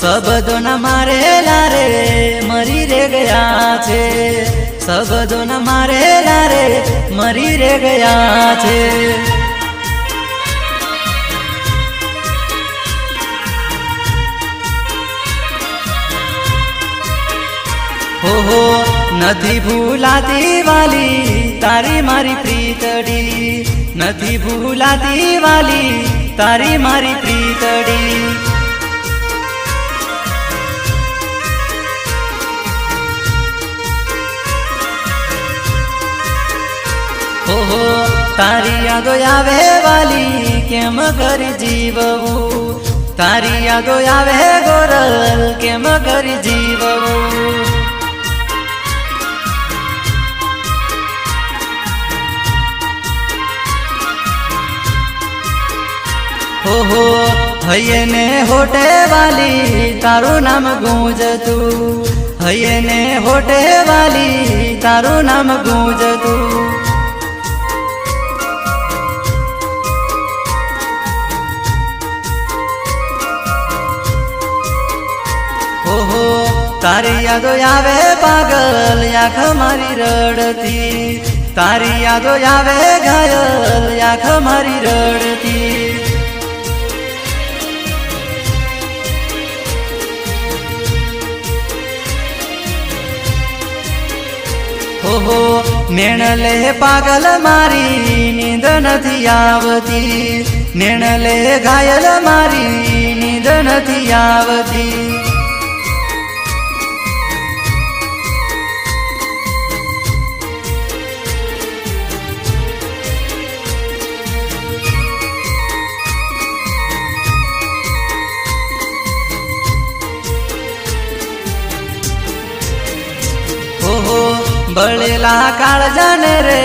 શબ્દો ના મારેલા રે મરી રે ગયા છે, શબ્દો ના મારેલા રે મરી રે ગયા છે। हो નથી ભૂલાતી વાલી તારી મારી પ્રીતડી, નથી ભૂલાતી વાલી તારી મારી પ્રીતડી। हो तारी यादो आवे वाली केम करी जीवવું, तारी यादो आवे गोरल केम करी जीवવું। हो हये ने होटे वाली तारू नाम गूंजतू, हये ने होटे वाली तारू नाम गूंजतू। हो तारी यादो आवे पागल आँख मारी रड़ती, तारी यादो आवे घायल आँख मारी रड़ती। हो नेणले पागल मारी नींद नथी आवती, नेणले घायल मारी नींद नथी आवती। बळेला काळजाने रे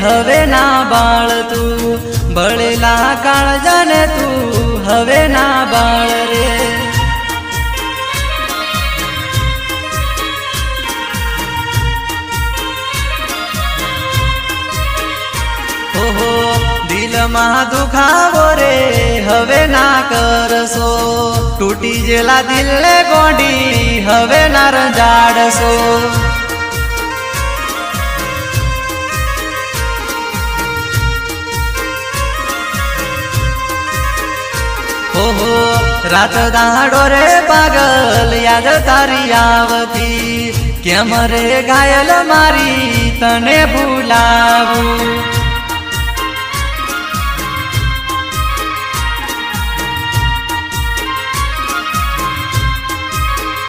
हवे ना बाळ तू, बळेला काळजाने तू हवे ना बाळ रे। हो दिल मा दुखावो रे हवे ना करसो, तूटी जेला दिल ने गोडी हवे ना रंजाडसो। हो रात दाड़ो रे पागल याद तारी आवती, केम रे घायल मारी तने भूलावू।